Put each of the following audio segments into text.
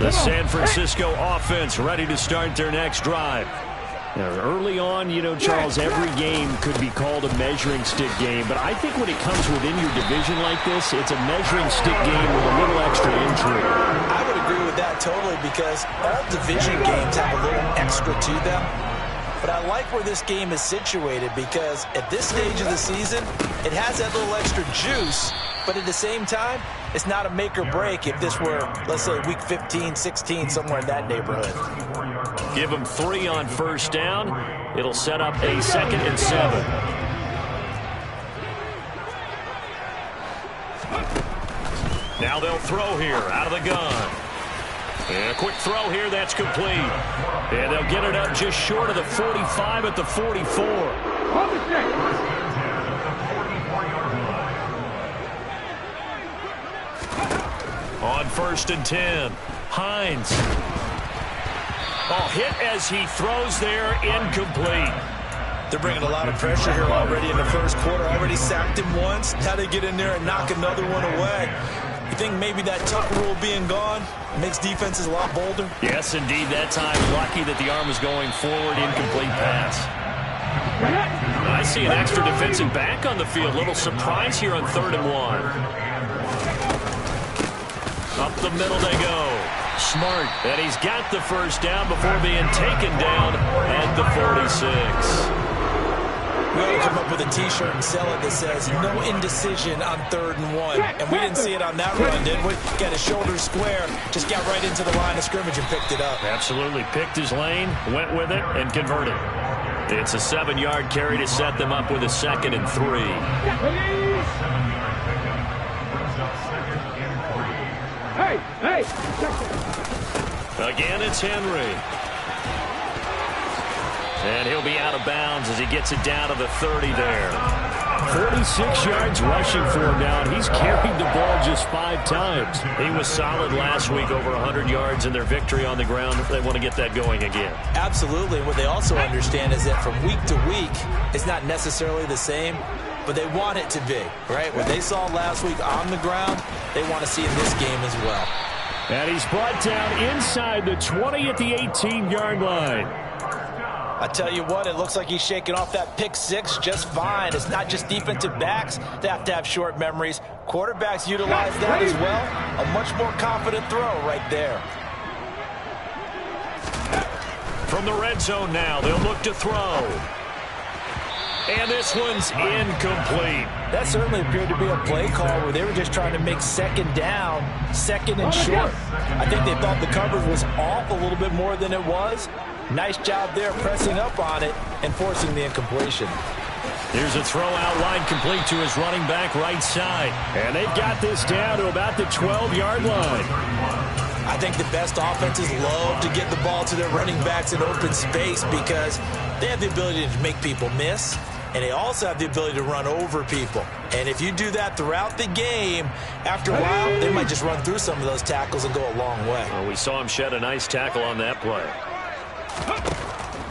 The San Francisco offense ready to start their next drive. Now, early on, you know, Charles, every game could be called a measuring stick game, but I think when it comes within your division like this, it's a measuring stick game with a little extra intrigue. I would agree with that totally because all division games have a little extra to them. But I like where this game is situated because at this stage of the season, it has that little extra juice, but at the same time, it's not a make or break if this were, let's say, week 15, 16, somewhere in that neighborhood. Give them 3 on first down. It'll set up a 2nd and 7. Now they'll throw here out of the gun. And a quick throw here, that's complete. And they'll get it up just short of the 45 at the 44. On 1st and 10, Hines. Oh, hit as he throws there, incomplete. They're bringing a lot of pressure here already in the first quarter. Already sacked him once. Now they get in there and knock another one away. You think maybe that tuck rule being gone makes defenses a lot bolder? Yes, indeed. That time, lucky that the arm was going forward, incomplete pass. I see an extra defensive back on the field. Little surprise here on 3rd and 1. Up the middle they go. Smart. And he's got the first down before being taken down at the 46. We ought to come up with a T-shirt and sell it that says, no indecision on 3rd and 1. And we didn't see it on that run, did we? Got his shoulders square, just got right into the line of scrimmage and picked it up. Absolutely. Picked his lane, went with it, and converted. It's a 7-yard carry to set them up with a 2nd and 3. Again, it's Henry. And he'll be out of bounds as he gets it down to the 30 there. 46 yards rushing for him now, and he's carried the ball just 5 times. He was solid last week, over 100 yards in their victory on the ground. They want to get that going again. Absolutely. What they also understand is that from week to week, it's not necessarily the same, but they want it to be, right? What they saw last week on the ground, they want to see in this game as well. And he's brought down inside the 20 at the 18-yard line. I tell you what, it looks like he's shaking off that pick 6 just fine. It's not just defensive backs that have to have short memories. Quarterbacks utilize that as well. A much more confident throw right there. From the red zone now, they'll look to throw. And this one's incomplete. That certainly appeared to be a play call where they were just trying to make 2nd down, 2nd and short. I think they thought the coverage was off a little bit more than it was. Nice job there pressing up on it and forcing the incompletion. Here's a throw out wide complete to his running back right side. And they've got this down to about the 12-yard line. I think the best offenses love to get the ball to their running backs in open space because they have the ability to make people miss, and they also have the ability to run over people. And if you do that throughout the game, after a while, they might just run through some of those tackles and go a long way. Well, we saw him shed a nice tackle on that play.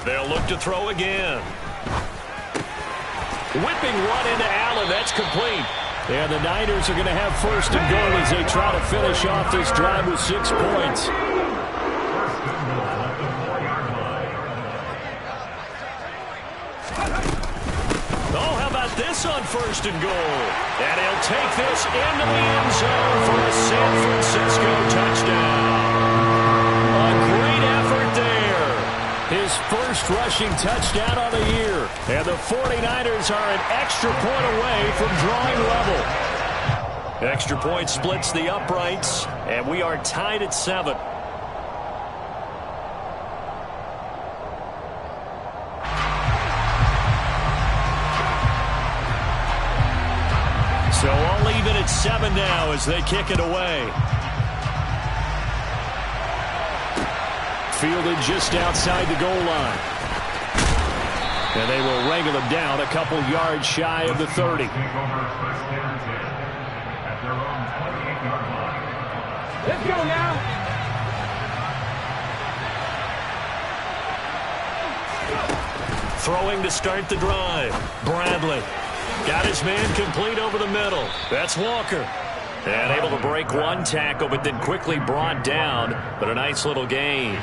They'll look to throw again. Whipping one into Allen. That's complete. And the Niners are going to have 1st and goal as they try to finish off this drive with 6 points. Oh, how about this on 1st and goal? And he'll take this into the end zone for a San Francisco touchdown. A great effort there. His first rushing touchdown on the year. And the 49ers are an extra point away from drawing level. Extra point splits the uprights, and we are tied at 7. So all even at 7 now as they kick it away. Fielded just outside the goal line. And they will wrangle him down a couple yards shy of the 30. Let's go now. Throwing to start the drive. Bradley. Got his man complete over the middle. That's Walker. And able to break one tackle, but then quickly brought down. But a nice little gain.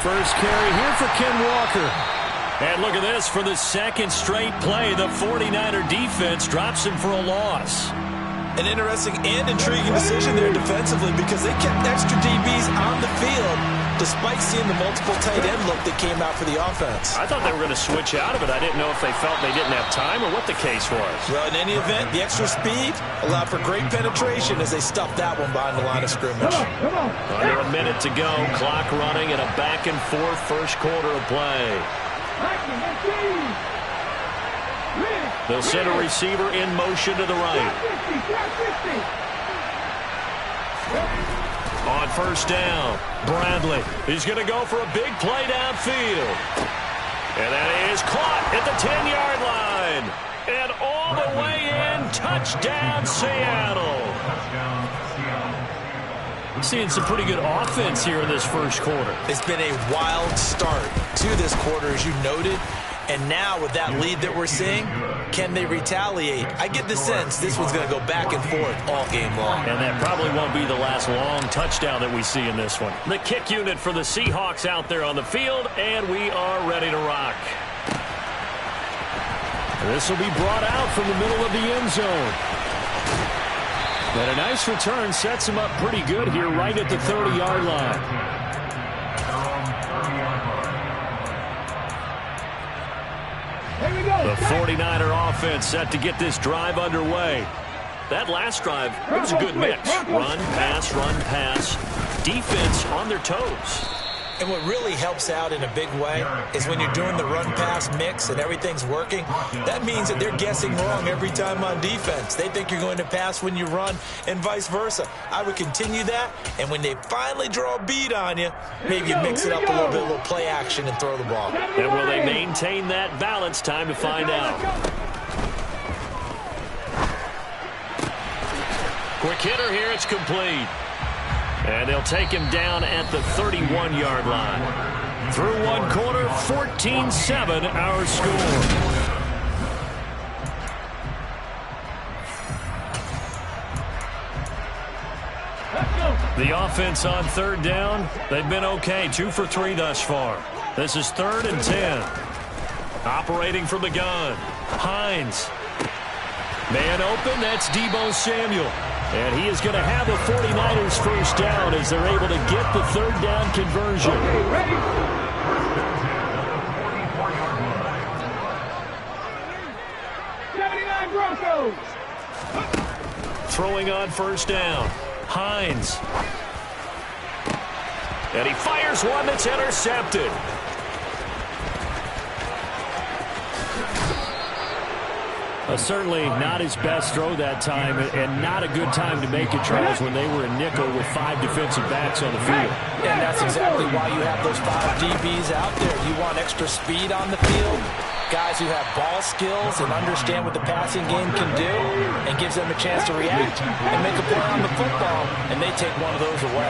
First carry here for Ken Walker. And look at this. For the second straight play, the 49er defense drops him for a loss. An interesting and intriguing decision there defensively because they kept extra DBs on the field despite seeing the multiple tight end look that came out for the offense. I thought they were going to switch out of it. I didn't know if they felt they didn't have time or what the case was. Well, in any event, the extra speed allowed for great penetration as they stuffed that one behind the line of scrimmage. Under a minute to go, clock running, and a back-and-forth first quarter of play. They'll send a receiver in motion to the right. On first down, Bradley. He's going to go for a big play downfield. And that is caught at the 10-yard line. And all the way in, touchdown Seattle. Seeing some pretty good offense here in this first quarter. It's been a wild start to this quarter, as you noted. And now with that lead that we're seeing, can they retaliate? I get the sense this one's going to go back and forth all game long. And that probably won't be the last long touchdown that we see in this one. The kick unit for the Seahawks out there on the field, and we are ready to rock. This will be brought out from the middle of the end zone. And a nice return sets him up pretty good here right at the 30-yard line. The 49er offense set to get this drive underway. That last drive, it was a good mix. Run, pass, defense on their toes. And what really helps out in a big way is when you're doing the run-pass mix and everything's working, that means that they're guessing wrong every time on defense. They think you're going to pass when you run and vice versa. I would continue that, and when they finally draw a beat on you, maybe you mix it up a little play action and throw the ball. And will they maintain that balance? Time to find out. Quick hitter here, it's complete. And they'll take him down at the 31-yard line. Through one quarter, 14-7 our score. The offense on third down, they've been okay. 2 for 3 thus far. This is 3rd and 10. Operating from the gun, Hines. Man open, that's Deebo Samuel. And he is going to have the 49ers first down as they're able to get the third down conversion. Okay, ready? Broncos. Throwing on first down, Hines. And he fires one that's intercepted. Certainly not his best throw that time, and not a good time to make it, Charles, when they were in nickel with 5 defensive backs on the field. And that's exactly why you have those 5 DBs out there. You want extra speed on the field, guys who have ball skills and understand what the passing game can do, and gives them a chance to react and make a play on the football, and they take one of those away.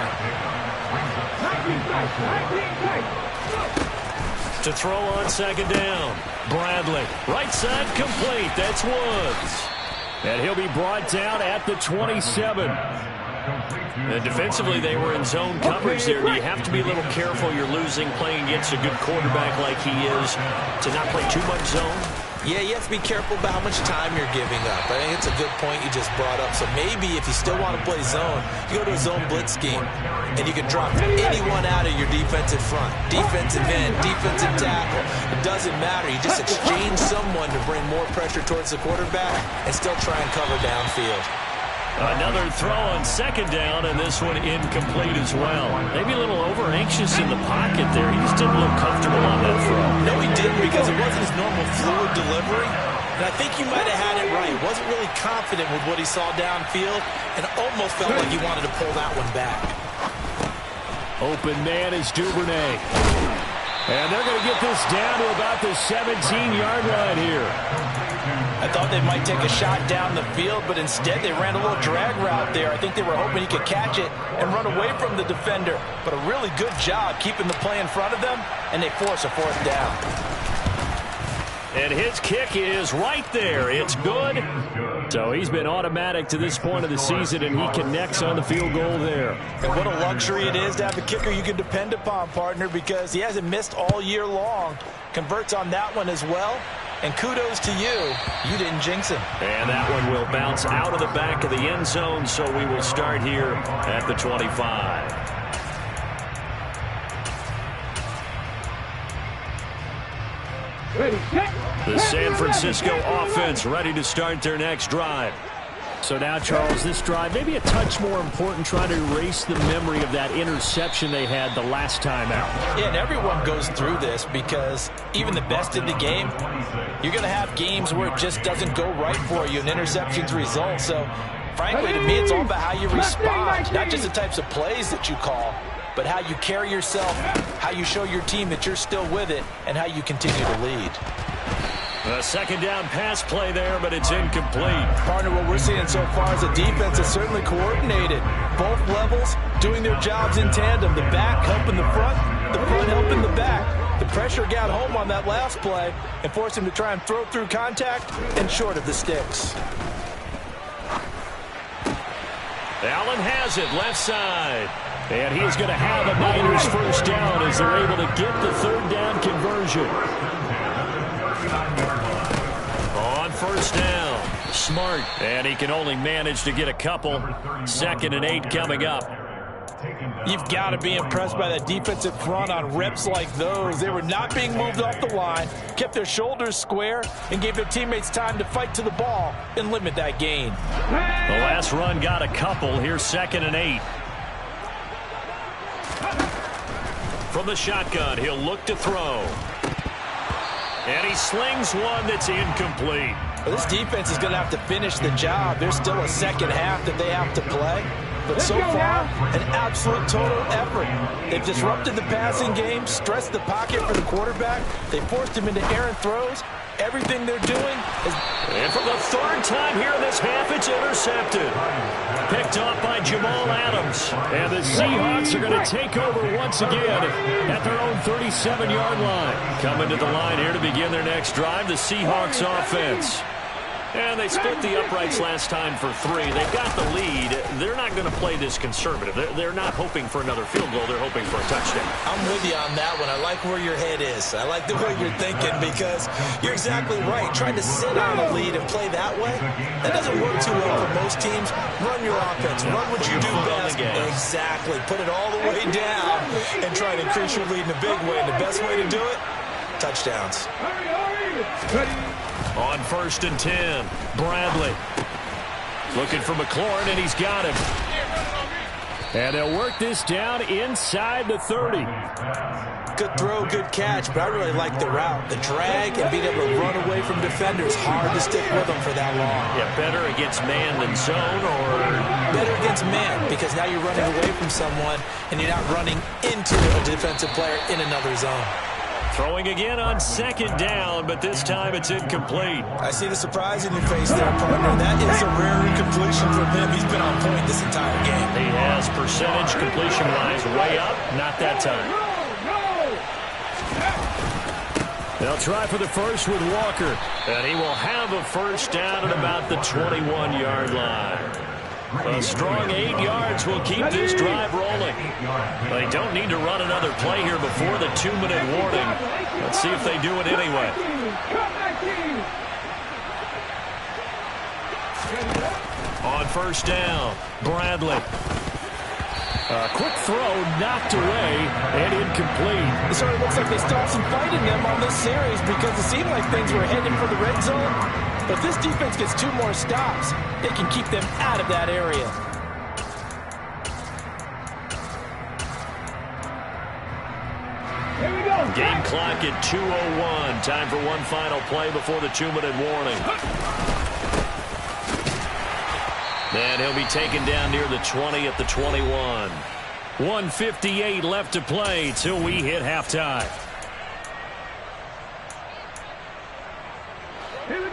To throw on second down, Bradley. Right side complete. That's Woods. And he'll be brought down at the 27. And defensively, they were in zone coverage there. Do you have to be a little careful? You're losing playing against a good quarterback like he is to not play too much zone? Yeah, you have to be careful about how much time you're giving up. I think it's a good point you just brought up. So maybe if you still want to play zone, you go to a zone blitz scheme, and you can drop anyone out of your defensive front. Defensive end, defensive tackle. It doesn't matter. You just exchange someone to bring more pressure towards the quarterback and still try and cover downfield. Another throw on second down, and this one incomplete as well. Maybe a little over-anxious in the pocket there. He just didn't look comfortable on that throw. No, he didn't, because it wasn't his normal fluid delivery. And I think you might have had it right. He wasn't really confident with what he saw downfield and almost felt like he wanted to pull that one back. Open man is Duvernay. And they're going to get this down to about the 17-yard line here. I thought they might take a shot down the field, but instead they ran a little drag route there. I think they were hoping he could catch it and run away from the defender. But a really good job keeping the play in front of them, and they force a 4th down. And his kick is right there. It's good. So he's been automatic to this point of the season, and he connects on the field goal there. And what a luxury it is to have a kicker you can depend upon, partner, because he hasn't missed all year long. Converts on that one as well. And kudos to you. You didn't jinx him. And that one will bounce out of the back of the end zone, so we will start here at the 25. The San Francisco offense ready to start their next drive. So now, Charles, this drive maybe a touch more important, trying to erase the memory of that interception they had the last time out. Yeah, and everyone goes through this because even the best in the game, you're going to have games where it just doesn't go right for you, and interceptions result. So, frankly, to me, it's all about how you respond, not just the types of plays that you call, but how you carry yourself, how you show your team that you're still with it, and how you continue to lead. A second down pass play there, but it's incomplete. Partner, what we're seeing so far is a defense is certainly coordinated. Both levels doing their jobs in tandem. The back helping the front helping the back. The pressure got home on that last play and forced him to try and throw through contact and short of the sticks. Allen has it, left side. And he's going to have a Niners first down as they're able to get the third down conversion. On first down, Smart. And he can only manage to get a couple. 2nd and 8 coming up. You've got to be impressed by that defensive front on reps like those. They were not being moved off the line, kept their shoulders square, and gave their teammates time to fight to the ball and limit that gain. The last run got a couple. Here's 2nd and 8. From the shotgun, he'll look to throw. And he slings one that's incomplete. Well, this defense is going to have to finish the job. There's still a second half that they have to play. But so far, an absolute total effort. They've disrupted the passing game, stressed the pocket for the quarterback. They forced him into errant throws. Everything they're doing is... And for the third time here in this half, it's intercepted. Picked off by Jamal Adams. And the Seahawks are going to take over once again at their own 37-yard line. Coming to the line here to begin their next drive, the Seahawks offense. And they split the uprights last time for 3. They've got the lead. They're not going to play this conservative. They're not hoping for another field goal. They're hoping for a touchdown. I'm with you on that one. I like where your head is. I like the way you're thinking because you're exactly right. Trying to sit on a lead and play that way, that doesn't work too well for most teams. Run your offense. Run what you do best. Exactly. Put it all the way down and try to increase your lead in a big way. And the best way to do it, touchdowns. On 1st and 10, Bradley. Looking for McLaurin, and he's got him. And they'll work this down inside the 30. Good throw, good catch, but I really like the route. The drag and being able to run away from defenders. Hard to stick with them for that long. Yeah, better against man than zone, or... Better against man, because now you're running away from someone, and you're not running into a defensive player in another zone. Throwing again on 2nd down, but this time it's incomplete. I see the surprise in your face there, partner. That is a rare incompletion from him. He's been on point this entire game. He has percentage completion-wise way up. Not that time. They'll try for the first with Walker. And he will have a first down at about the 21-yard line. A strong 8 yards will keep this drive rolling. They don't need to run another play here before the 2-minute warning. Let's see if they do it anyway. On 1st down, Bradley. A quick throw knocked away and incomplete. It sort of looks like they stopped some fight in them on this series because it seemed like things were heading for the red zone. But if this defense gets 2 more stops, they can keep them out of that area. Here we go. Game clock at 2:01. Time for one final play before the 2-minute warning. And he'll be taken down near the 20 at the 21. 1:58 left to play till we hit halftime.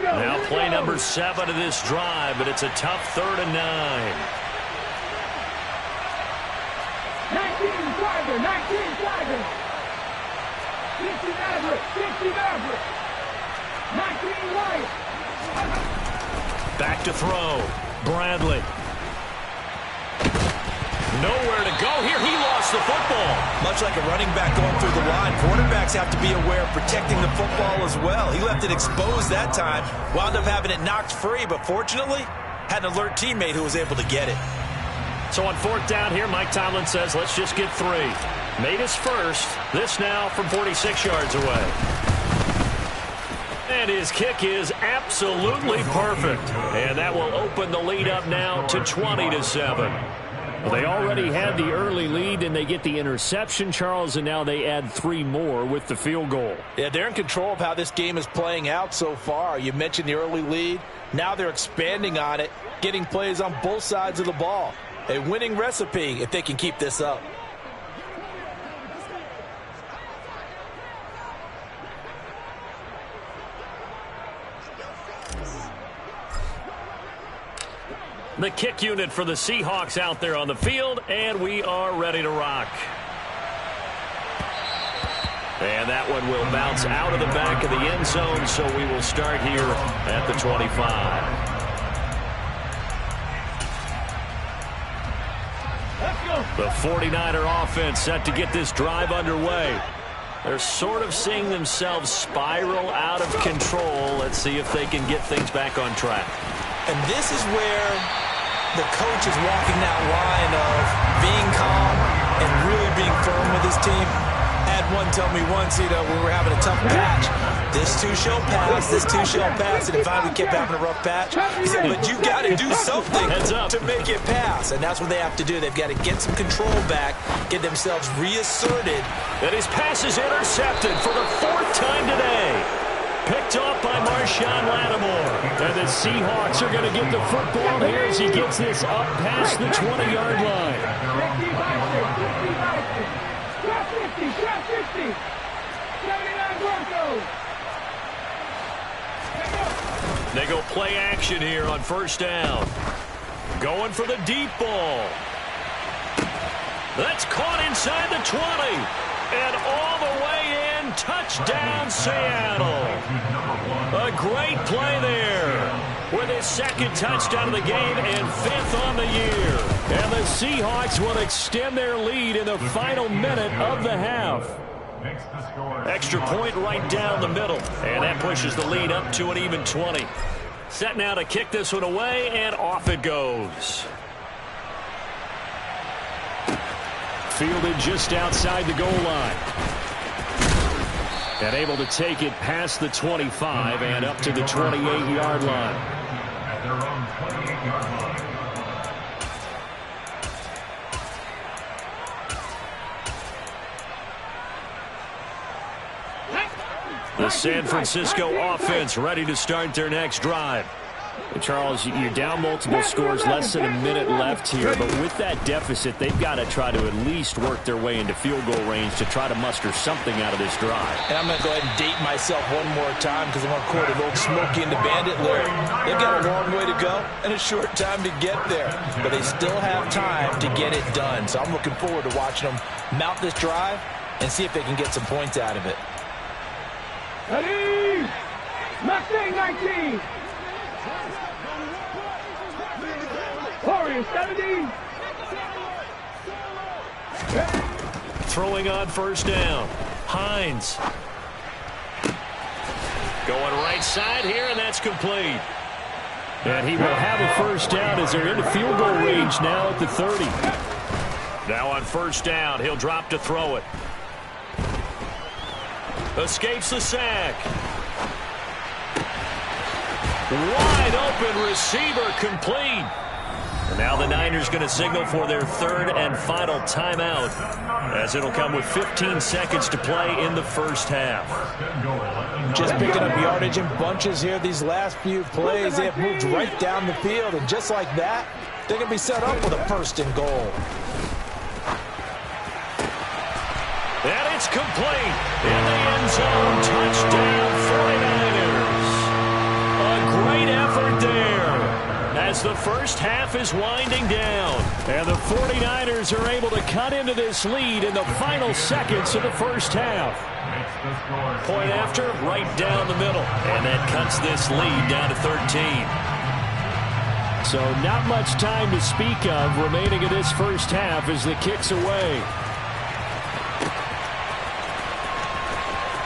Now play number 7 of this drive, but it's a tough 3rd and 9. 19 driver, 19 driver. 50 average, 50 average. 19 right. Back to throw. Bradley. Nowhere to go here. He lost the football. Much like a running back going through the line, quarterbacks have to be aware of protecting the football as well. He left it exposed that time, wound up having it knocked free, but fortunately, had an alert teammate who was able to get it. So on fourth down here, Mike Tomlin says, let's just get 3. Made his first. This now from 46 yards away. And his kick is absolutely perfect. And that will open the lead up now to 20-7. Well, they already had the early lead, and they get the interception, Charles, and now they add 3 more with the field goal. Yeah, they're in control of how this game is playing out so far. You mentioned the early lead. Now they're expanding on it, getting plays on both sides of the ball. A winning recipe if they can keep this up. The kick unit for the Seahawks out there on the field, and we are ready to rock. And that one will bounce out of the back of the end zone, so we will start here at the 25. The 49er offense set to get this drive underway. They're sort of seeing themselves spiral out of control. Let's see if they can get things back on track. And this is where the coach is walking that line of being calm and really being firm with his team. Had one tell me once, we were having a tough patch. This too shall pass, this too shall pass, and finally kept having a rough patch. He said, but you got to do something to make it pass, and that's what they have to do. They've got to get some control back, get themselves reasserted. And his pass is intercepted for the 4th time today. Picked off by Marshawn Lattimore. And the Seahawks are going to get the football here as he gets this up past the 20-yard line. 50, 79 Broncos. They go play action here on first down. Going for the deep ball. That's caught inside the 20. And all the way in, touchdown Seattle. A great play there with his 2nd touchdown of the game and 5th on the year. And the Seahawks will extend their lead in the final minute of the half. Extra point right down the middle. And that pushes the lead up to an even 20. Set now to kick this one away, and off it goes. Fielded just outside the goal line. And able to take it past the 25 and up to the 28-yard line. At their own 28-yard line. The San Francisco offense ready to start their next drive. Charles, you're down multiple scores, less than a minute left here, but with that deficit, they've got to try to at least work their way into field goal range to try to muster something out of this drive. And I'm going to go ahead and date myself one more time because I'm going to quote an old Smokey and the Bandit lyric. They've got a long way to go and a short time to get there, but they still have time to get it done. So I'm looking forward to watching them mount this drive and see if they can get some points out of it. Ready? Mustang 19. Warriors 70. Throwing on first down. Hines. Going right side here, and that's complete. And he will have a first down as they're into field goal range now at the 30. Now on first down, he'll drop to throw it. Escapes the sack. Wide open receiver complete. And now the Niners going to signal for their 3rd and final timeout, as it'll come with 15 seconds to play in the first half. Just picking up yardage in bunches here these last few plays. They have moved right down the field, and just like that, they're going to be set up with a 1st and goal. And it's complete in the end zone. Touchdown 49ers. A great effort there as the first half is winding down. And the 49ers are able to cut into this lead in the final seconds of the first half. Point after, right down the middle. And that cuts this lead down to 13. So not much time to speak of remaining in this first half as the kick's away.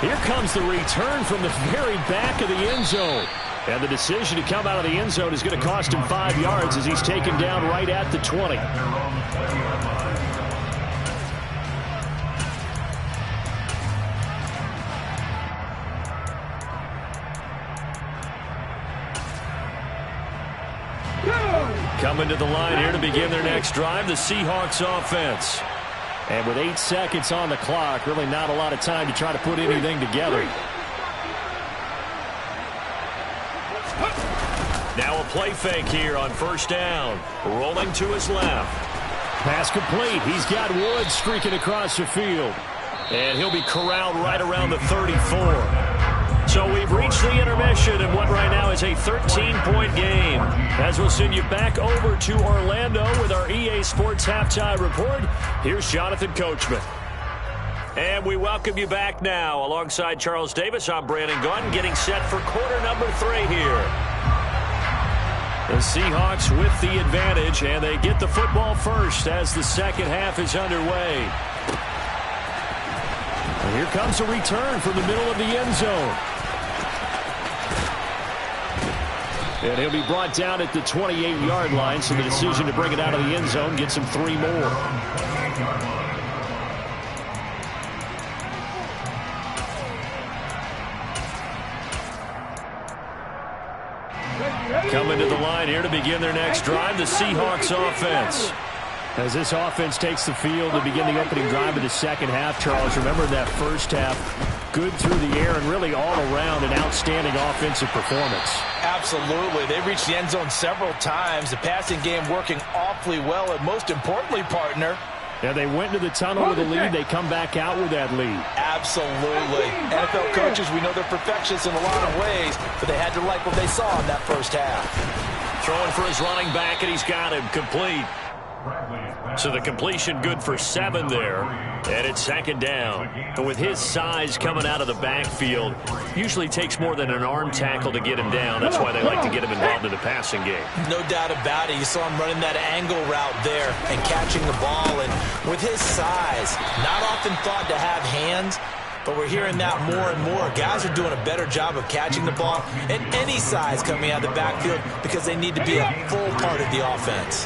Here comes the return from the very back of the end zone. And the decision to come out of the end zone is going to cost him 5 yards as he's taken down right at the 20. Coming to the line here to begin their next drive, the Seahawks offense. And with 8 seconds on the clock, really not a lot of time to try to put anything together. Now a play fake here on first down. Rolling to his left. Pass complete. He's got Woods streaking across the field. And he'll be corralled right around the 34. So we've reached the intermission in what right now is a 13-point game. As we'll send you back over to Orlando with our EA Sports Halftime Report, here's Jonathan Coachman. And we welcome you back now. Alongside Charles Davis, I'm Brandon Gunn, getting set for quarter number 3 here. The Seahawks with the advantage, and they get the football first as the second half is underway. And here comes a return from the middle of the end zone. And he'll be brought down at the 28-yard line, so the decision to bring it out of the end zone gets him 3 more. Coming to the line here to begin their next drive, the Seahawks offense. As this offense takes the field to begin the opening drive of the second half, Charles, remember that first half, good through the air and really all around an outstanding offensive performance. Absolutely. They reached the end zone several times. The passing game working awfully well, and most importantly, partner, yeah, they went into the tunnel with a lead. They come back out with that lead. Absolutely. NFL coaches, we know they're perfectionists in a lot of ways, but they had to like what they saw in that first half. Throwing for his running back, and he's got him complete. So the completion good for 7 there, and it's second down. But with his size coming out of the backfield, usually takes more than an arm tackle to get him down. That's why they like to get him involved in the passing game. No doubt about it. You saw him running that angle route there and catching the ball. And with his size, not often thought to have hands, but we're hearing that more and more. Guys are doing a better job of catching the ball at any size coming out of the backfield because they need to be a full part of the offense.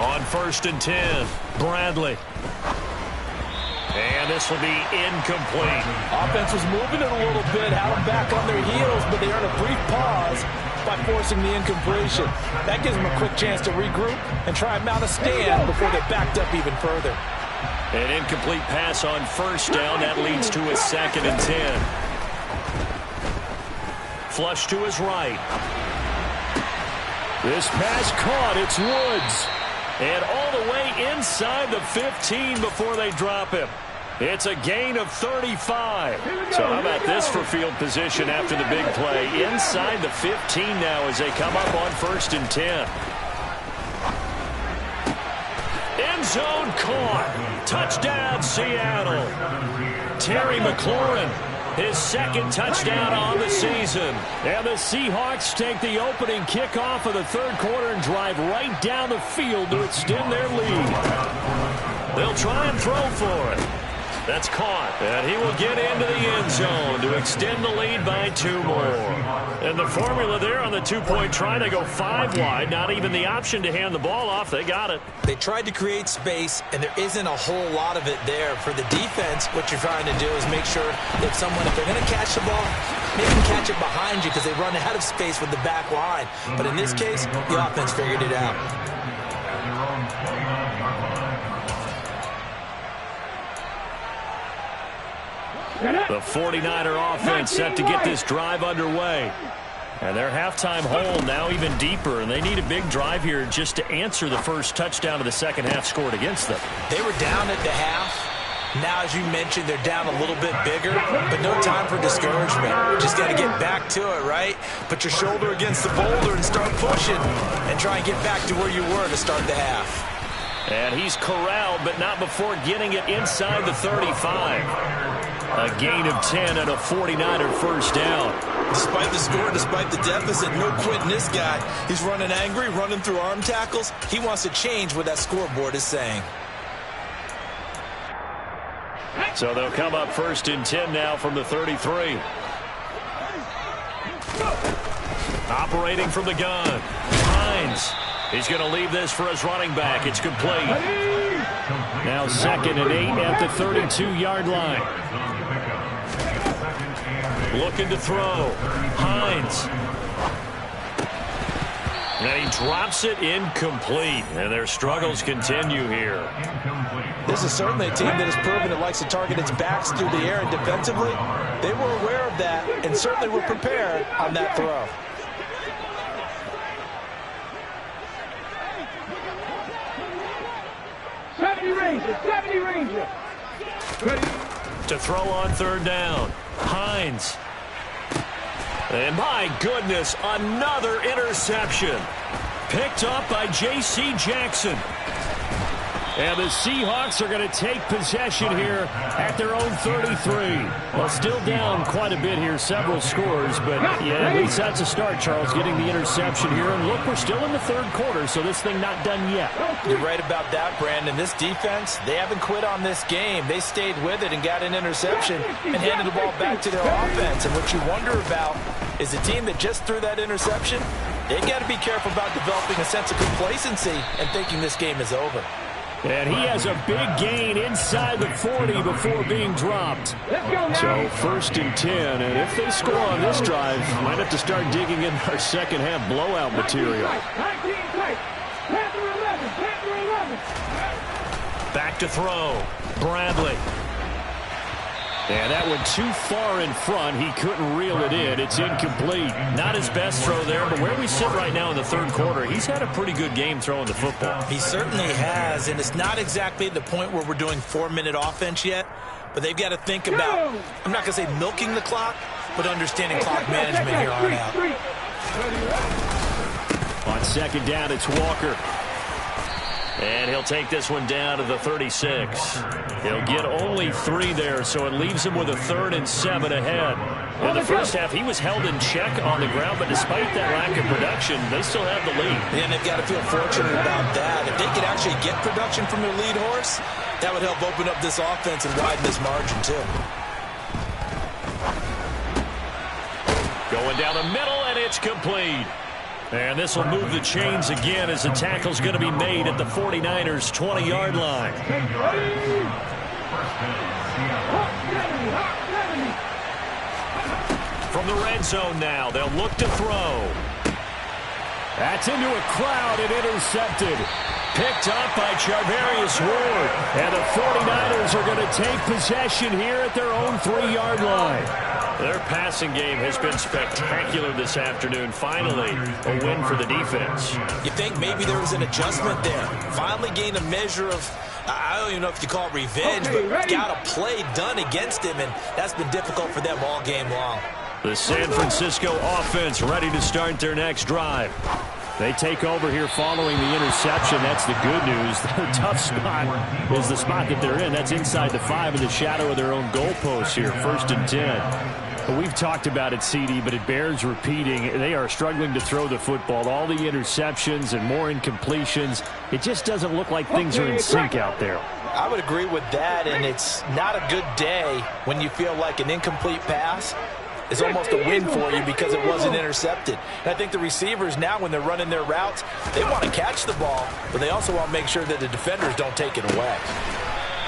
On 1st and 10, Bradley. And this will be incomplete. Offense was moving it a little bit, had them back on their heels, but they earned a brief pause by forcing the incompletion. That gives them a quick chance to regroup and try and mount a stand before they're backed up even further. An incomplete pass on first down. That leads to a 2nd and 10. Flush to his right. This pass caught. It's Woods. And all the way inside the 15 before they drop him. It's a gain of 35. So how about this for field position after the big play? Inside the 15 now as they come up on 1st and 10. End zone caught. Touchdown, Seattle. Terry McLaurin, his 2nd touchdown on the season. And the Seahawks take the opening kickoff of the 3rd quarter and drive right down the field to extend their lead. They'll try and throw for it. That's caught, and he will get into the end zone to extend the lead by 2 more. And the formula there on the 2-point try to go 5 wide, not even the option to hand the ball off. They got it. They tried to create space, and there isn't a whole lot of it there. For the defense, what you're trying to do is make sure that if they're going to catch the ball, make them catch it behind you because they run out of space with the back line. But in this case, the offense figured it out. The 49er offense set to get this drive underway. And their halftime hole now even deeper, and they need a big drive here just to answer the first touchdown of the second half scored against them. They were down at the half, Now, as you mentioned, they're down a little bit bigger, but no time for discouragement. Just got to get back to it, right? Put your shoulder against the boulder and start pushing and try and get back to where you were to start the half. And he's corralled, but not before getting it inside the 35. A gain of 10 and a 49er first down. Despite the score, despite the deficit, no quitting this guy. He's running angry, running through arm tackles. He wants to change what that scoreboard is saying. So they'll come up first and 10 now from the 33. Operating from the gun. Hines. He's going to leave this for his running back. It's complete. Now 2nd and 8 at the 32-yard line. Looking to throw. Hines. And he drops it incomplete. And their struggles continue here. This is certainly a team that has proven it likes to target its backs through the air, and defensively, they were aware of that and certainly were prepared on that throw. To throw on 3rd down. Hines. And my goodness, another interception. Picked up by J.C. Jackson. And the Seahawks are going to take possession here at their own 33. Well, still down quite a bit here, several scores, but yeah, at least that's a start, Charles, getting the interception here. And look, we're still in the 3rd quarter, so this thing not done yet. You're right about that, Brandon. This defense, they haven't quit on this game. They stayed with it and got an interception and handed the ball back to their offense. And what you wonder about is the team that just threw that interception, they got to be careful about developing a sense of complacency and thinking this game is over. And he has a big gain inside the 40 before being dropped. So 1st and 10, and if they score on this drive, might have to start digging in our second half blowout material. Back to throw. Bradley. And that went too far in front. He couldn't reel it in. It's incomplete. Not his best throw there, but where we sit right now in the 3rd quarter, he's had a pretty good game throwing the football. He certainly has, and it's not exactly the point where we're doing 4-minute offense yet, but they've got to think about, I'm not going to say milking the clock, but understanding clock management here on out. On 2nd down, it's Walker. And he'll take this one down to the 36. He'll get only 3 there, so it leaves him with a 3rd and 7 ahead. In the first half, he was held in check on the ground, but despite that lack of production, they still have the lead. And they've got to feel fortunate about that. If they could actually get production from their lead horse, that would help open up this offense and widen this margin, too. Going down the middle, and it's complete. And this will move the chains again as the tackle's going to be made at the 49ers' 20-yard line. From the red zone now, they'll look to throw. That's into a crowd and intercepted. Picked up by Charvarius Ward. And the 49ers are going to take possession here at their own 3-yard line. Their passing game has been spectacular this afternoon. Finally, a win for the defense. You think maybe there was an adjustment there. Finally gained a measure of, I don't even know if you call it revenge, but got a play done against him, and that's been difficult for them all game long. The San Francisco offense ready to start their next drive. They take over here following the interception. That's the good news. Their tough spot is the spot that they're in. That's inside the 5 in the shadow of their own goalpost here. 1st and 10. Well, we've talked about it, CD, but it bears repeating. They are struggling to throw the football. All the interceptions and more incompletions. It just doesn't look like things are in sync out there. I would agree with that, and it's not a good day when you feel like an incomplete pass is almost a win for you because it wasn't intercepted. And I think the receivers now, when they're running their routes, they want to catch the ball, but they also want to make sure that the defenders don't take it away.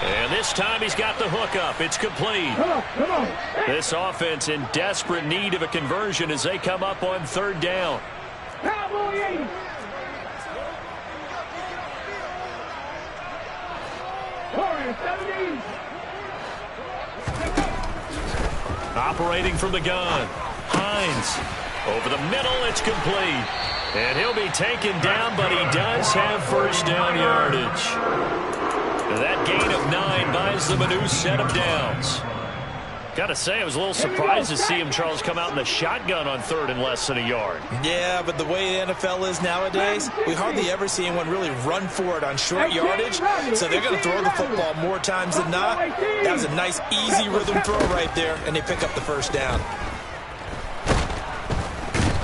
And this time he's got the hook up. It's complete. Come on. This offense in desperate need of a conversion as they come up on 3rd down. Cowboy 80. Warrior 70. Operating from the gun. Hines. Over the middle, it's complete. And he'll be taken down, but he does have 1st down yardage. That gain of 9 buys them a new set of downs. Got to say, I was a little surprised to see him, Charles, come out in the shotgun on 3rd and less than a yard. Yeah, but the way the NFL is nowadays, we hardly ever see anyone really run for it on short yardage, so they're going to throw the football more times than not. That was a nice, easy rhythm throw right there, and they pick up the first down.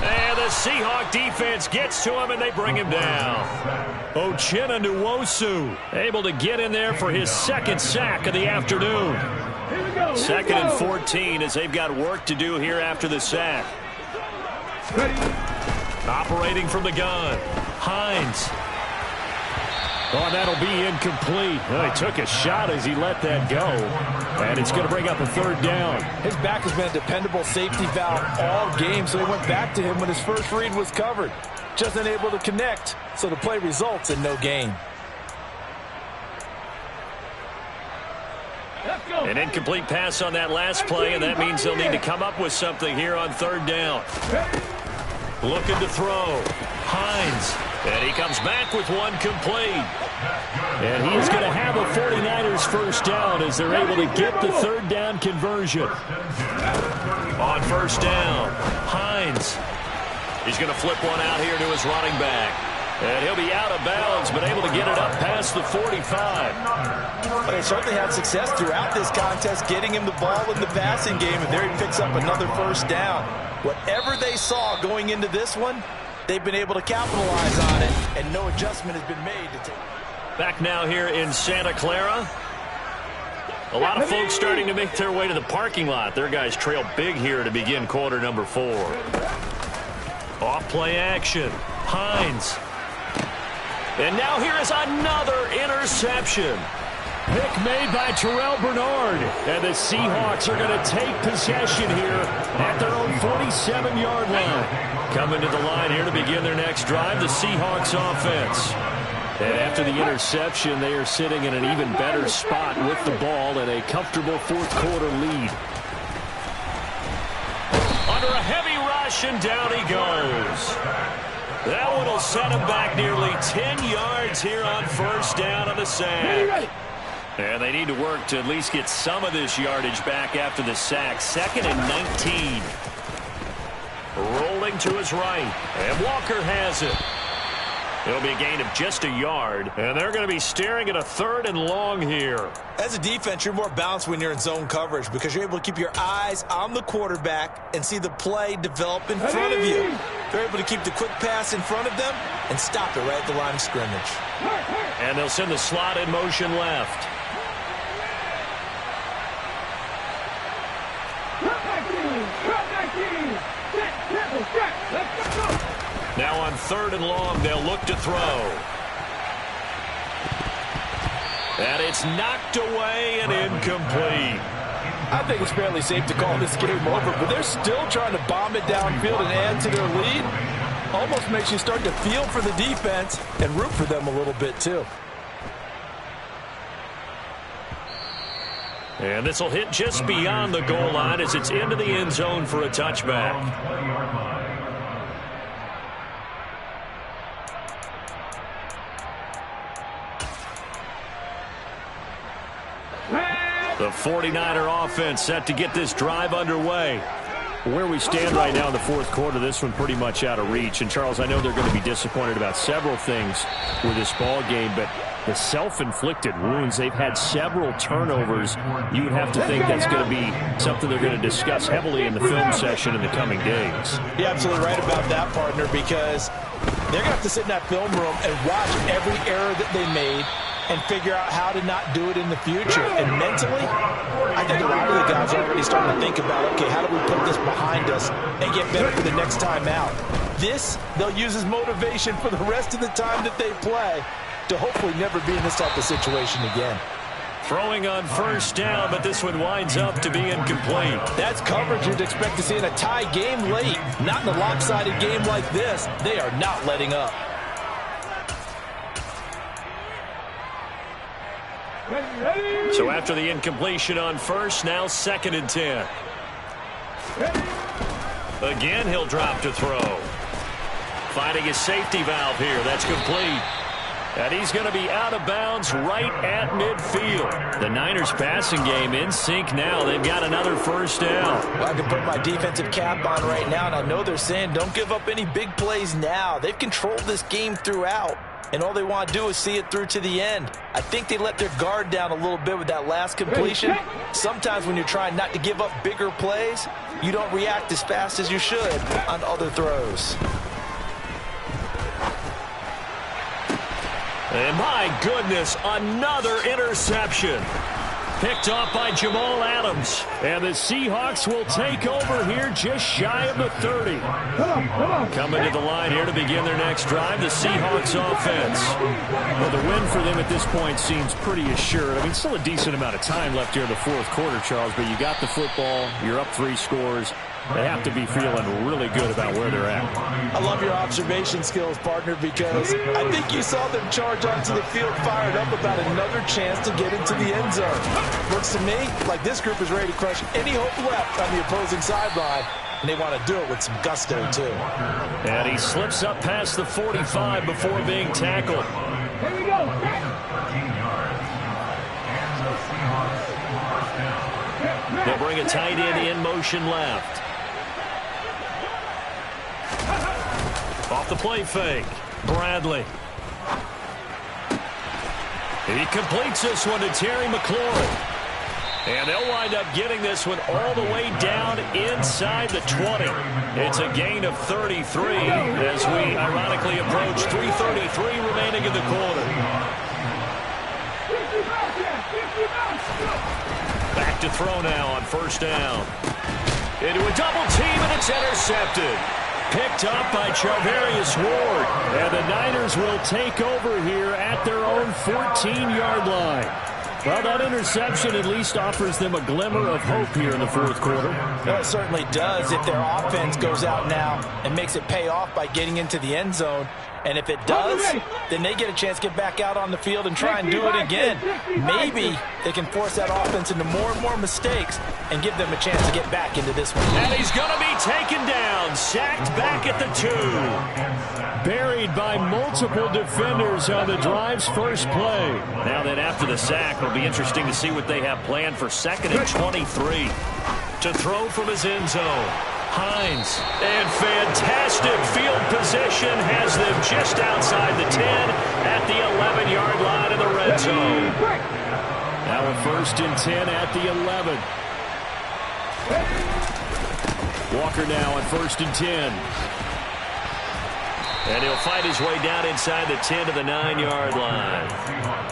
And the Seahawk defense gets to him, and they bring him down. Uchenna Nwosu able to get in there for his 2nd sack of the afternoon. 2nd and 14 as they've got work to do here after the sack. Operating from the gun. Hines. Oh, that'll be incomplete. Well, he took a shot as he let that go. And it's going to bring up a 3rd down. His back has been a dependable safety valve all game, so he went back to him when his first read was covered. Just unable to connect, so the play results in no gain. An incomplete pass on that last play, and that means they'll need to come up with something here on 3rd down. Looking to throw. Hines. And he comes back with one complete. And he's going to have a 49ers first down as they're able to get the 3rd down conversion. On 1st down, Hines. He's going to flip one out here to his running back. And he'll be out of bounds, but able to get it up past the 45. They certainly had success throughout this contest getting him the ball in the passing game, and there he picks up another first down. Whatever they saw going into this one, they've been able to capitalize on it, and no adjustment has been made to take. Back now here in Santa Clara. A lot of folks starting to make their way to the parking lot. Their guys trail big here to begin quarter number 4. Off play action. Hines. And now here is another interception. Pick made by Terrell Bernard. And the Seahawks are going to take possession here at their own 47-yard line. Coming to the line here to begin their next drive, the Seahawks offense. And after the interception, they are sitting in an even better spot with the ball and a comfortable 4th quarter lead. Under a heavy rush, and down he goes. That one will set him back nearly 10 yards here on 1st down on the sack. And they need to work to at least get some of this yardage back after the sack. 2nd and 19. Rolling to his right. And Walker has it. It'll be a gain of just a yard. And they're going to be staring at a 3rd and long here. As a defense, you're more balanced when you're in zone coverage because you're able to keep your eyes on the quarterback and see the play develop in front of you. They're able to keep the quick pass in front of them and stop it right at the line of scrimmage. And they'll send the slot in motion left. Now on 3rd and long, they'll look to throw. And it's knocked away and incomplete. I think it's fairly safe to call this game over, but they're still trying to bomb it downfield and add to their lead. Almost makes you start to feel for the defense and root for them a little bit too. And this will hit just beyond the goal line as it's into the end zone for a touchback. The 49er offense set to get this drive underway. Where we stand right now in the 4th quarter, this one pretty much out of reach. And, Charles, I know they're going to be disappointed about several things with this ball game, but the self-inflicted wounds, they've had several turnovers. You would have to think that's going to be something they're going to discuss heavily in the film session in the coming days. You're absolutely right about that, partner, because they're going to have to sit in that film room and watch every error that they made and figure out how to not do it in the future. And mentally, I think a lot of the guys are already starting to think about, okay, how do we put this behind us and get better for the next time out? This, they'll use as motivation for the rest of the time that they play to hopefully never be in this type of situation again. Throwing on 1st down, but this one winds up to be incomplete. That's coverage you'd expect to see in a tie game late. Not in a lopsided game like this. They are not letting up. So after the incompletion on 1st, now 2nd and 10. Again, he'll drop to throw. Finding his safety valve here. That's complete. And he's going to be out of bounds right at midfield. The Niners passing game in sync now. They've got another first down. Well, I can put my defensive cap on right now, and I know they're saying don't give up any big plays now. They've controlled this game throughout, and all they want to do is see it through to the end. I think they let their guard down a little bit with that last completion. Sometimes when you're trying not to give up bigger plays, you don't react as fast as you should on other throws. And my goodness, another interception. Picked off by Jamal Adams. And the Seahawks will take over here just shy of the 30. Coming to the line here to begin their next drive, the Seahawks offense. Well, the win for them at this point seems pretty assured. I mean, still a decent amount of time left here in the fourth quarter, Charles, but you got the football, you're up 3 scores. They have to be feeling really good about where they're at. I love your observation skills, partner, because I think you saw them charge onto the field fired up about another chance to get into the end zone. Looks to me like this group is ready to crush any hope left on the opposing sideline, and they want to do it with some gusto, too. And he slips up past the 45 before being tackled. Here we go. 13 yards. And the Seahawks first down. They'll bring a tight end in motion left. Off the play fake. Bradley. He completes this one to Terry McLaurin. And they'll wind up getting this one all the way down inside the 20. It's a gain of 33 as we ironically approach 3:33 remaining in the quarter. Back to throw now on first down. Into a double team, and it's intercepted. Picked up by Charvarius Ward. And the Niners will take over here at their own 14-yard line. Well, that interception at least offers them a glimmer of hope here in the fourth quarter. Well, it certainly does if their offense goes out now and makes it pay off by getting into the end zone. And if it does, then they get a chance to get back out on the field and try and do it again. Maybe they can force that offense into more and more mistakes and give them a chance to get back into this one. And he's going to be taken down, sacked back at the 2. Buried by multiple defenders on the drive's first play. Now then, after the sack, it'll be interesting to see what they have planned for 2nd and 23. To throw from his end zone. Hines, and fantastic field position has them just outside the 10 at the 11-yard line in the red zone. Now a 1st and 10 at the 11. Walker now on 1st and 10. And he'll fight his way down inside the 10 to the 9-yard line.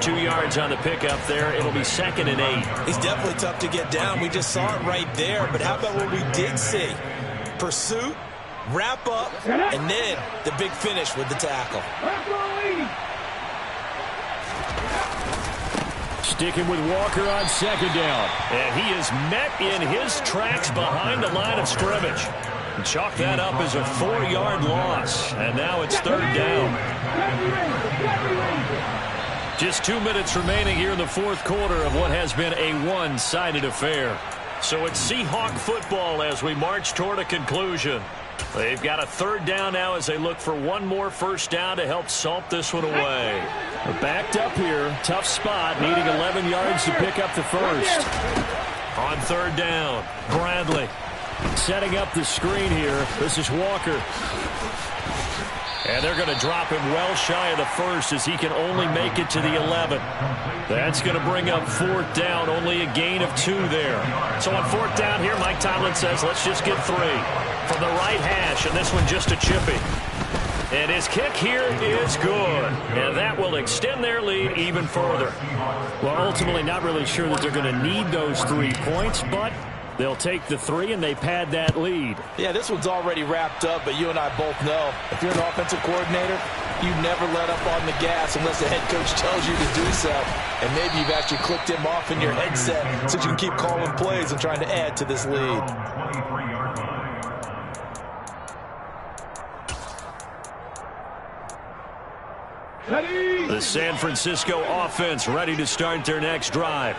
2 yards on the pickup there. It'll be 2nd and 8. He's definitely tough to get down. We just saw it right there. But how about what we did see? Pursuit, wrap up, and then the big finish with the tackle. Sticking with Walker on 2nd down. And he is met in his tracks behind the line of scrimmage. And chalk that up as a 4-yard loss. And now it's 3rd down. Just 2 minutes remaining here in the fourth quarter of what has been a one-sided affair. So it's Seahawk football as we march toward a conclusion. They've got a 3rd down now as they look for one more first down to help salt this one away. They're backed up here. Tough spot, needing 11 yards to pick up the first. On 3rd down, Bradley. Setting up the screen here. This is Walker. And they're going to drop him well shy of the first as he can only make it to the 11. That's going to bring up 4th down, only a gain of 2 there. So on 4th down here, Mike Tomlin says, let's just get 3 from the right hash, and this one just a chippy. And his kick here is good, and that will extend their lead even further. Well, ultimately not really sure that they're going to need those 3 points, but they'll take the 3 and they pad that lead. Yeah, this one's already wrapped up, but you and I both know if you're an offensive coordinator, you never let up on the gas unless the head coach tells you to do so. And maybe you've actually clicked him off in your headset so you can keep calling plays and trying to add to this lead. The San Francisco offense ready to start their next drive.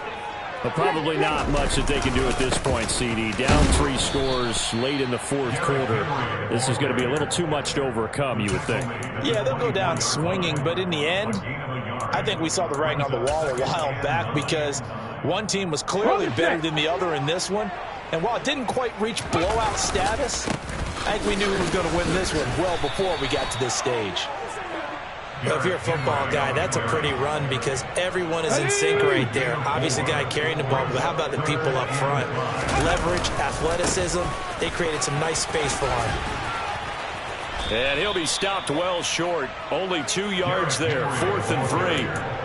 Well, probably not much that they can do at this point, CD. Down 3 scores late in the fourth quarter. This is going to be a little too much to overcome, you would think. Yeah, they'll go down swinging, but in the end, I think we saw the writing on the wall a while back because one team was clearly better than the other in this one. And while it didn't quite reach blowout status, I think we knew who was going to win this one well before we got to this stage. Well, if you're a football guy, that's a pretty run because everyone is in sync right there. Obviously, the guy carrying the ball, but how about the people up front? Leverage, athleticism, they created some nice space for him. And he'll be stopped well short. Only 2 yards there, 4th and 3.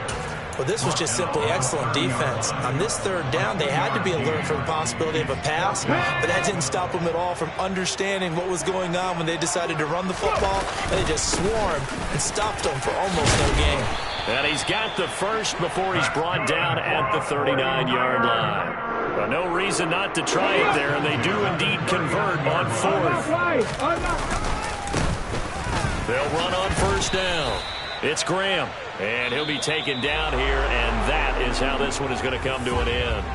Well, this was just simply excellent defense. On this third down, they had to be alert for the possibility of a pass, but that didn't stop them at all from understanding what was going on when they decided to run the football, and they just swarmed and stopped them for almost no gain. And he's got the first before he's brought down at the 39-yard line. Well, no reason not to try it there, and they do indeed convert on 4th. They'll run on 1st down. It's Graham, and he'll be taken down here, and that is how this one is going to come to an end.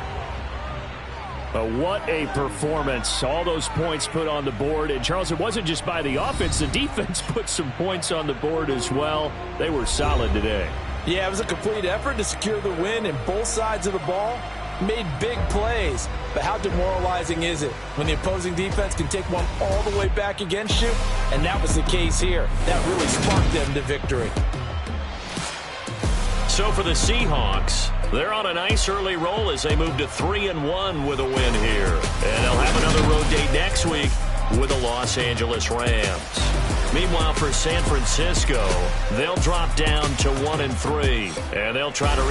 What a performance. All those points put on the board. And, Charles, it wasn't just by the offense. The defense put some points on the board as well. They were solid today. Yeah, it was a complete effort to secure the win, and both sides of the ball made big plays. But how demoralizing is it when the opposing defense can take one all the way back against you? And that was the case here. That really sparked them to victory. So for the Seahawks, they're on a nice early roll as they move to 3-1 with a win here. And they'll have another road date next week with the Los Angeles Rams. Meanwhile, for San Francisco, they'll drop down to 1-3, and they'll try to